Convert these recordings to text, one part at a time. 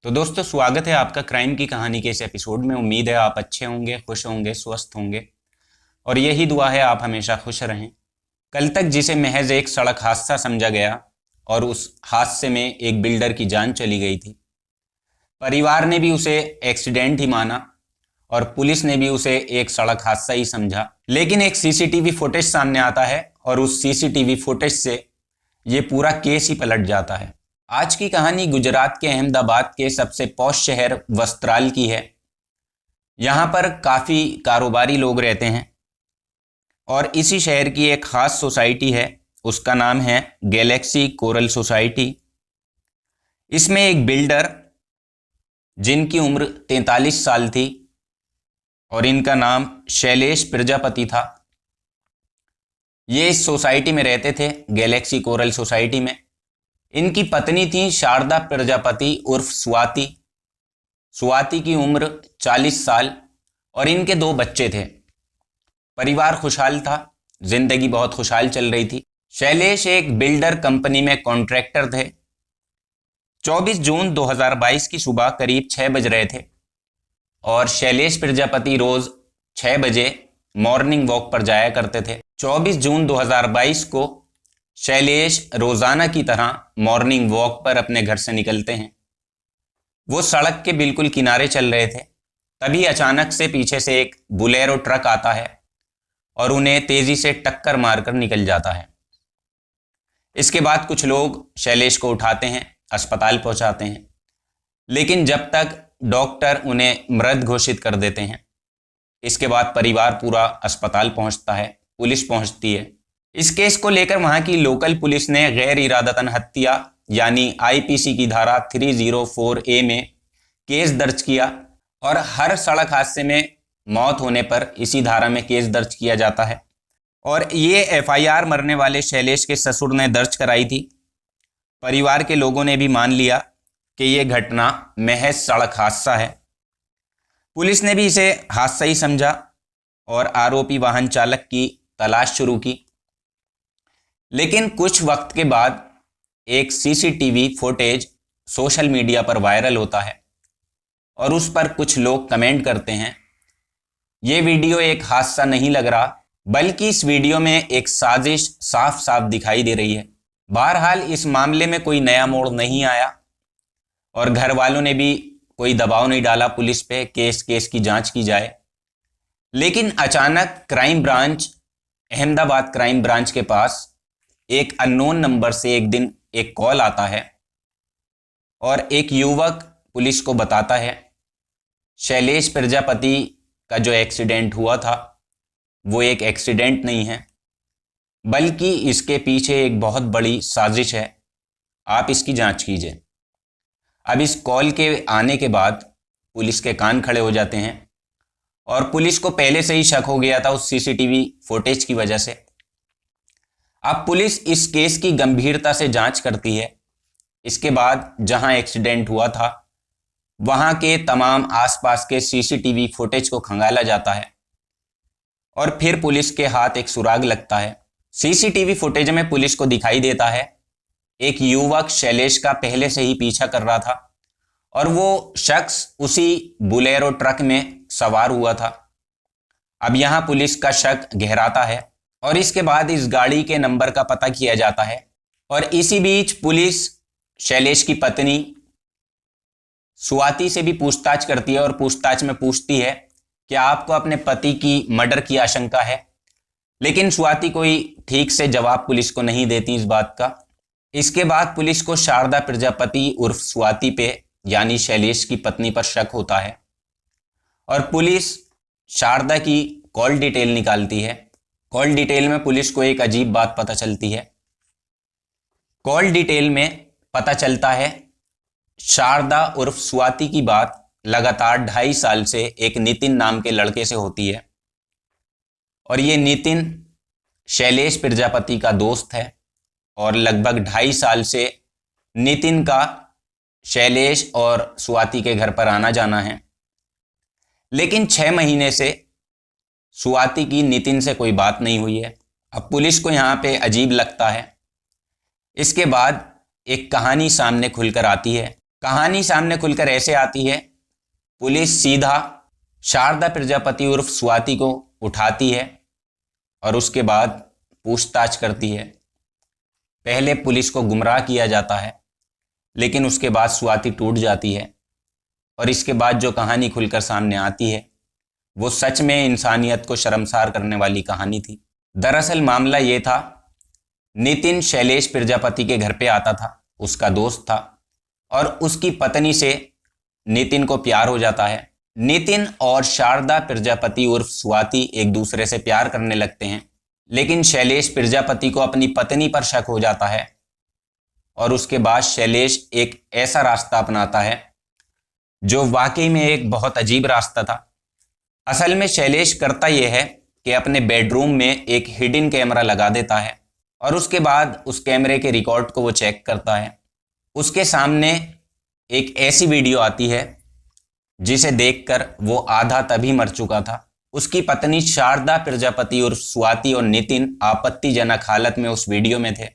तो दोस्तों, स्वागत है आपका क्राइम की कहानी के इस एपिसोड में। उम्मीद है आप अच्छे होंगे, खुश होंगे, स्वस्थ होंगे और यही दुआ है आप हमेशा खुश रहें। कल तक जिसे महज एक सड़क हादसा समझा गया और उस हादसे में एक बिल्डर की जान चली गई थी, परिवार ने भी उसे एक्सीडेंट ही माना और पुलिस ने भी उसे एक सड़क हादसा ही समझा। लेकिन एक सीसीटीवी फुटेज सामने आता है और उस सीसीटीवी फुटेज से ये पूरा केस ही पलट जाता है। आज की कहानी गुजरात के अहमदाबाद के सबसे पॉश शहर वस्त्राल की है। यहाँ पर काफ़ी कारोबारी लोग रहते हैं और इसी शहर की एक ख़ास सोसाइटी है, उसका नाम है गैलेक्सी कोरल सोसाइटी। इसमें एक बिल्डर जिनकी उम्र 43 साल थी और इनका नाम शैलेश प्रजापति था, ये इस सोसाइटी में रहते थे, गैलेक्सी कोरल सोसाइटी में। इनकी पत्नी थी शारदा प्रजापति उर्फ स्वाति। स्वाति की उम्र 40 साल और इनके 2 बच्चे थे। परिवार खुशहाल था, जिंदगी बहुत खुशहाल चल रही थी। शैलेश एक बिल्डर कंपनी में कॉन्ट्रैक्टर थे। 24 जून 2022 की सुबह करीब 6 बज रहे थे और शैलेश प्रजापति रोज 6 बजे मॉर्निंग वॉक पर जाया करते थे। 24 जून 2022 को शैलेश रोजाना की तरह मॉर्निंग वॉक पर अपने घर से निकलते हैं। वो सड़क के बिल्कुल किनारे चल रहे थे, तभी अचानक से पीछे से एक बुलेरो ट्रक आता है और उन्हें तेजी से टक्कर मारकर निकल जाता है। इसके बाद कुछ लोग शैलेश को उठाते हैं, अस्पताल पहुंचाते हैं, लेकिन जब तक डॉक्टर उन्हें मृत घोषित कर देते हैं। इसके बाद परिवार पूरा अस्पताल पहुंचता है, पुलिस पहुंचती है। इस केस को लेकर वहां की लोकल पुलिस ने गैर इरादतन हत्या यानी आईपीसी की धारा 304A में केस दर्ज किया और हर सड़क हादसे में मौत होने पर इसी धारा में केस दर्ज किया जाता है। और ये एफआईआर मरने वाले शैलेश के ससुर ने दर्ज कराई थी। परिवार के लोगों ने भी मान लिया कि ये घटना महज सड़क हादसा है। पुलिस ने भी इसे हादसा ही समझा और आरोपी वाहन चालक की तलाश शुरू की। लेकिन कुछ वक्त के बाद एक सीसीटीवी फुटेज सोशल मीडिया पर वायरल होता है और उस पर कुछ लोग कमेंट करते हैं, ये वीडियो एक हादसा नहीं लग रहा, बल्कि इस वीडियो में एक साजिश साफ साफ दिखाई दे रही है। बहरहाल इस मामले में कोई नया मोड़ नहीं आया और घर वालों ने भी कोई दबाव नहीं डाला पुलिस पे केस की जांच की जाए। लेकिन अचानक crime branch, Ahmedabad crime branch के पास एक अननोन नंबर से एक दिन एक कॉल आता है और एक युवक पुलिस को बताता है शैलेश प्रजापति का जो एक्सीडेंट हुआ था वो एक एक्सीडेंट नहीं है, बल्कि इसके पीछे एक बहुत बड़ी साजिश है, आप इसकी जांच कीजिए। अब इस कॉल के आने के बाद पुलिस के कान खड़े हो जाते हैं और पुलिस को पहले से ही शक हो गया था उस सीसीटीवी फुटेज की वजह से। अब पुलिस इस केस की गंभीरता से जांच करती है। इसके बाद जहां एक्सीडेंट हुआ था वहां के तमाम आसपास के सीसीटीवी फुटेज को खंगाला जाता है और फिर पुलिस के हाथ एक सुराग लगता है। सीसीटीवी फुटेज में पुलिस को दिखाई देता है एक युवक शैलेश का पहले से ही पीछा कर रहा था और वो शख्स उसी बुलेरो ट्रक में सवार हुआ था। अब यहां पुलिस का शक गहराता है और इसके बाद इस गाड़ी के नंबर का पता किया जाता है और इसी बीच पुलिस शैलेश की पत्नी स्वाति से भी पूछताछ करती है और पूछताछ में पूछती है कि आपको अपने पति की मर्डर की आशंका है। लेकिन स्वाति कोई ठीक से जवाब पुलिस को नहीं देती इस बात का। इसके बाद पुलिस को शारदा प्रजापति उर्फ स्वाति पे यानी शैलेश की पत्नी पर शक होता है और पुलिस शारदा की कॉल डिटेल निकालती है। कॉल डिटेल में पुलिस को एक अजीब बात पता चलती है। कॉल डिटेल में पता चलता है शारदा उर्फ स्वाति की बात लगातार 2.5 साल से एक नितिन नाम के लड़के से होती है और ये नितिन शैलेश प्रजापति का दोस्त है और लगभग 2.5 साल से नितिन का शैलेश और स्वाति के घर पर आना जाना है। लेकिन 6 महीने से स्वाति की नितिन से कोई बात नहीं हुई है। अब पुलिस को यहाँ पे अजीब लगता है। इसके बाद एक कहानी सामने खुलकर आती है कहानी सामने खुलकर ऐसे आती है, पुलिस सीधा शारदा प्रजापति उर्फ स्वाति को उठाती है और उसके बाद पूछताछ करती है। पहले पुलिस को गुमराह किया जाता है, लेकिन उसके बाद स्वाति टूट जाती है और इसके बाद जो कहानी खुलकर सामने आती है वो सच में इंसानियत को शर्मसार करने वाली कहानी थी। दरअसल मामला ये था, नितिन शैलेश प्रजापति के घर पे आता था, उसका दोस्त था और उसकी पत्नी से नितिन को प्यार हो जाता है। नितिन और शारदा प्रजापति उर्फ स्वाति एक दूसरे से प्यार करने लगते हैं, लेकिन शैलेश प्रजापति को अपनी पत्नी पर शक हो जाता है और उसके बाद शैलेश एक ऐसा रास्ता अपनाता है जो वाकई में एक बहुत अजीब रास्ता था। असल में शैलेश करता यह है कि अपने बेडरूम में एक हिडन कैमरा लगा देता है और उसके बाद उस कैमरे के रिकॉर्ड को वो चेक करता है। उसके सामने एक ऐसी वीडियो आती है जिसे देखकर वो आधा तभी मर चुका था। उसकी पत्नी शारदा प्रजापति और स्वाति और नितिन आपत्तिजनक हालत में उस वीडियो में थे।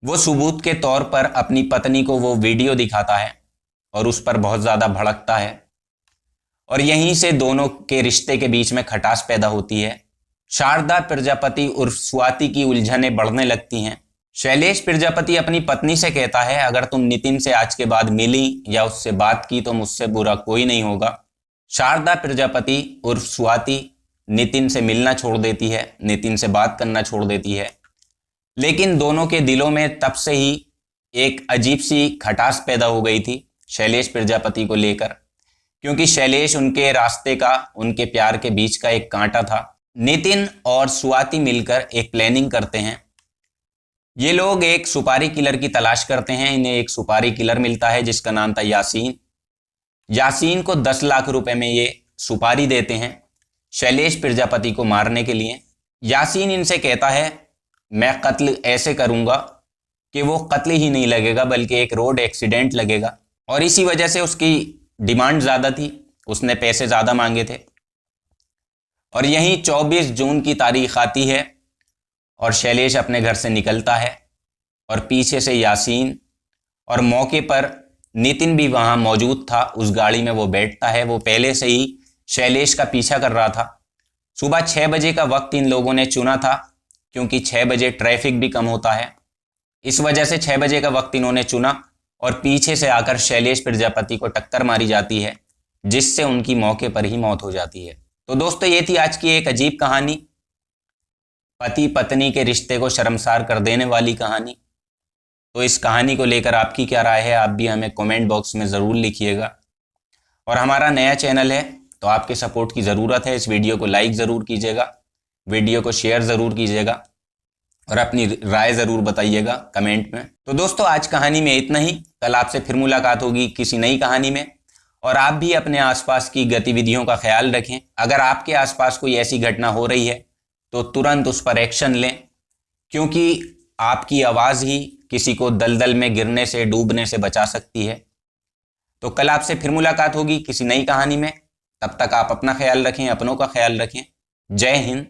वो सबूत के तौर पर अपनी पत्नी को वो वीडियो दिखाता है और उस पर बहुत ज़्यादा भड़कता है और यहीं से दोनों के रिश्ते के बीच में खटास पैदा होती है। शारदा प्रजापति उर्फ स्वाति की उलझनें बढ़ने लगती हैं। शैलेश प्रजापति अपनी पत्नी से कहता है, अगर तुम नितिन से आज के बाद मिली या उससे बात की तो मुझसे बुरा कोई नहीं होगा। शारदा प्रजापति उर्फ स्वाति नितिन से मिलना छोड़ देती है, नितिन से बात करना छोड़ देती है, लेकिन दोनों के दिलों में तब से ही एक अजीब सी खटास पैदा हो गई थी शैलेश प्रजापति को लेकर, क्योंकि शैलेश उनके रास्ते का, उनके प्यार के बीच का एक कांटा था। नितिन और स्वाति मिलकर एक प्लानिंग करते हैं। ये लोग एक सुपारी किलर की तलाश करते हैं। इन्हें एक सुपारी किलर मिलता है जिसका नाम था यासीन। यासीन को 10 लाख रुपए में ये सुपारी देते हैं शैलेश प्रजापति को मारने के लिए। यासीन इनसे कहता है, मैं कत्ल ऐसे करूंगा कि वो कत्ल ही नहीं लगेगा बल्कि एक रोड एक्सीडेंट लगेगा, और इसी वजह से उसकी डिमांड ज़्यादा थी, उसने पैसे ज़्यादा मांगे थे। और यहीं 24 जून की तारीख आती है और शैलेश अपने घर से निकलता है और पीछे से यासीन, और मौके पर नितिन भी वहाँ मौजूद था। उस गाड़ी में वो बैठता है। वो पहले से ही शैलेश का पीछा कर रहा था। सुबह 6 बजे का वक्त इन लोगों ने चुना था क्योंकि 6 बजे ट्रैफिक भी कम होता है। इस वजह से 6 बजे का वक्त इन्होंने चुना और पीछे से आकर शैलेश प्रजापति को टक्कर मारी जाती है, जिससे उनकी मौके पर ही मौत हो जाती है। तो दोस्तों, ये थी आज की एक अजीब कहानी, पति पत्नी के रिश्ते को शर्मसार कर देने वाली कहानी। तो इस कहानी को लेकर आपकी क्या राय है, आप भी हमें कमेंट बॉक्स में ज़रूर लिखिएगा। और हमारा नया चैनल है तो आपके सपोर्ट की ज़रूरत है। इस वीडियो को लाइक ज़रूर कीजिएगा, वीडियो को शेयर ज़रूर कीजिएगा और अपनी राय ज़रूर बताइएगा कमेंट में। तो दोस्तों, आज कहानी में इतना ही। कल आपसे फिर मुलाकात होगी किसी नई कहानी में। और आप भी अपने आसपास की गतिविधियों का ख्याल रखें। अगर आपके आसपास कोई ऐसी घटना हो रही है तो तुरंत उस पर एक्शन लें, क्योंकि आपकी आवाज़ ही किसी को दलदल में गिरने से, डूबने से बचा सकती है। तो कल आपसे फिर मुलाकात होगी किसी नई कहानी में। तब तक आप अपना ख्याल रखें, अपनों का ख्याल रखें। जय हिंद।